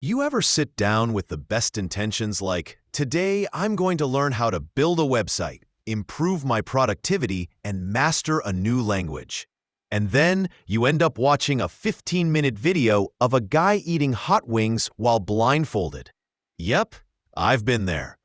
You ever sit down with the best intentions like, today I'm going to learn how to build a website, improve my productivity, and master a new language. And then you end up watching a 15-minute video of a guy eating hot wings while blindfolded. Yep, I've been there.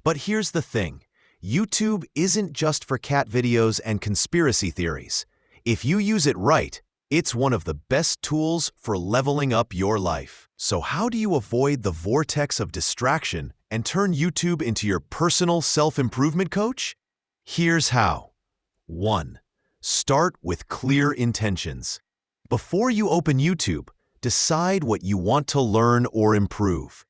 But here's the thing. YouTube isn't just for cat videos and conspiracy theories. If you use it right, it's one of the best tools for leveling up your life. So how do you avoid the vortex of distraction and turn YouTube into your personal self-improvement coach? Here's how. 1. Start with clear intentions. Before you open YouTube, decide what you want to learn or improve.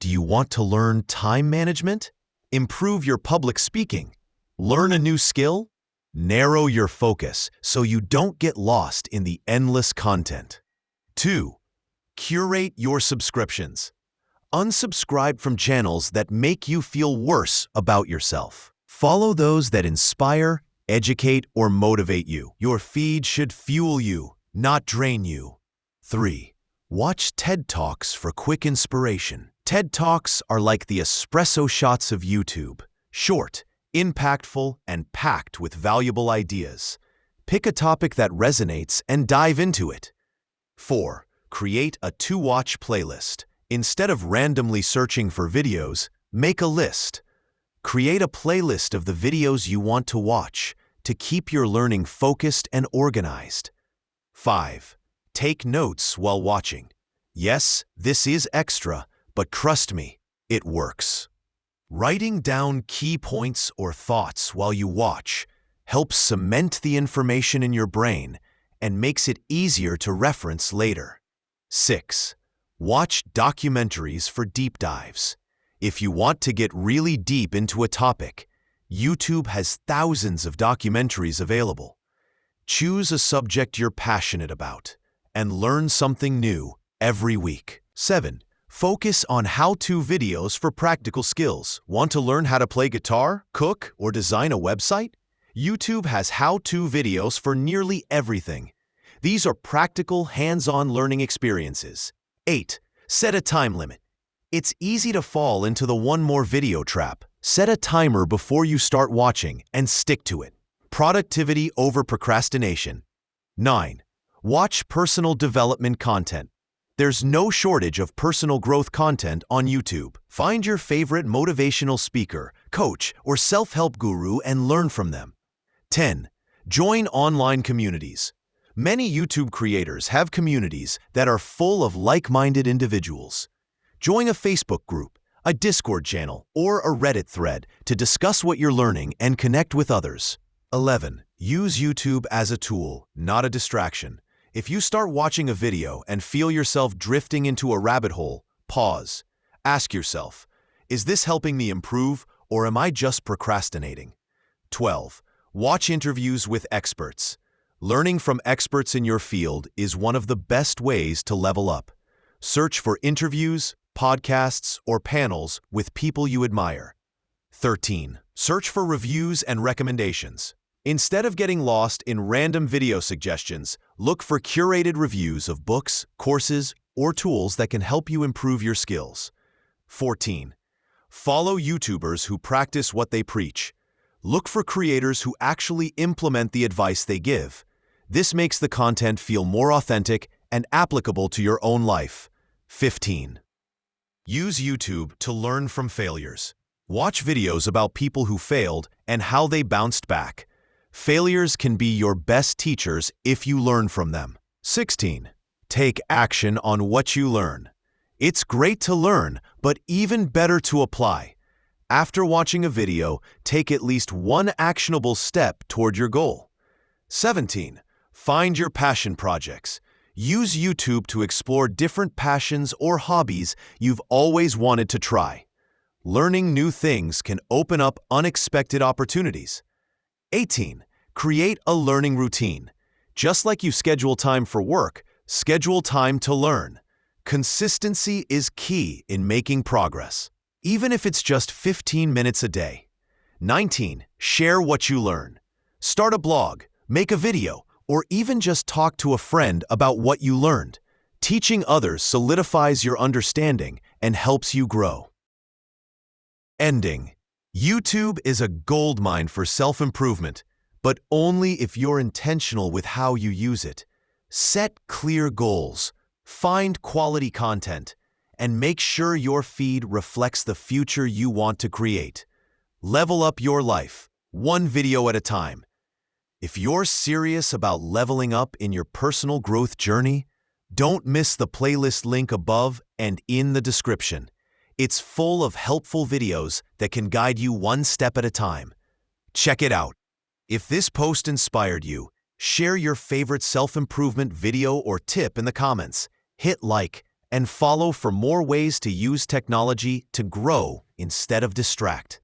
Do you want to learn time management? Improve your public speaking? Learn a new skill? Narrow your focus so you don't get lost in the endless content. 2. Curate your subscriptions. Unsubscribe from channels that make you feel worse about yourself. Follow those that inspire, educate, or motivate you. Your feed should fuel you, not drain you. 3. Watch TED Talks for quick inspiration. TED Talks are like the espresso shots of YouTube. Short, impactful, and packed with valuable ideas. Pick a topic that resonates and dive into it. 4. Create a to-watch playlist. Instead of randomly searching for videos, make a list. Create a playlist of the videos you want to watch to keep your learning focused and organized. 5. Take notes while watching. Yes, this is extra, but trust me, it works. Writing down key points or thoughts while you watch helps cement the information in your brain and makes it easier to reference later. 6. Watch documentaries for deep dives. If you want to get really deep into a topic, YouTube has thousands of documentaries available. Choose a subject you're passionate about and learn something new every week. 7. Focus on how-to videos for practical skills. Want to learn how to play guitar, cook, or design a website? YouTube has how-to videos for nearly everything. These are practical, hands-on learning experiences. 8. Set a time limit. It's easy to fall into the one more video trap. Set a timer before you start watching and stick to it. Productivity over procrastination. 9. Watch personal development content. There's no shortage of personal growth content on YouTube. Find your favorite motivational speaker, coach, or self-help guru and learn from them. 10. Join online communities. Many YouTube creators have communities that are full of like-minded individuals. Join a Facebook group, a Discord channel, or a Reddit thread to discuss what you're learning and connect with others. 11. Use YouTube as a tool, not a distraction. If you start watching a video and feel yourself drifting into a rabbit hole, pause. Ask yourself, is this helping me improve or am I just procrastinating? 12. Watch interviews with experts. Learning from experts in your field is one of the best ways to level up. Search for interviews, podcasts, or panels with people you admire. 13. Search for reviews and recommendations. Instead of getting lost in random video suggestions, look for curated reviews of books, courses, or tools that can help you improve your skills. 14. Follow YouTubers who practice what they preach. Look for creators who actually implement the advice they give. This makes the content feel more authentic and applicable to your own life. 15. Use YouTube to learn from failures. Watch videos about people who failed and how they bounced back. Failures can be your best teachers if you learn from them. 16. Take action on what you learn. It's great to learn, but even better to apply. After watching a video, take at least one actionable step toward your goal. 17. Find your passion projects. Use YouTube to explore different passions or hobbies you've always wanted to try. Learning new things can open up unexpected opportunities. 18. Create a learning routine. Just like you schedule time for work, schedule time to learn. Consistency is key in making progress, even if it's just 15 minutes a day. 19. Share what you learn. Start a blog, make a video, or even just talk to a friend about what you learned. Teaching others solidifies your understanding and helps you grow. Ending. YouTube is a goldmine for self-improvement, but only if you're intentional with how you use it. Set clear goals, find quality content, and make sure your feed reflects the future you want to create. Level up your life, one video at a time. If you're serious about leveling up in your personal growth journey, don't miss the playlist link above and in the description. It's full of helpful videos that can guide you one step at a time. Check it out. If this post inspired you, share your favorite self-improvement video or tip in the comments. Hit like and follow for more ways to use technology to grow instead of distract.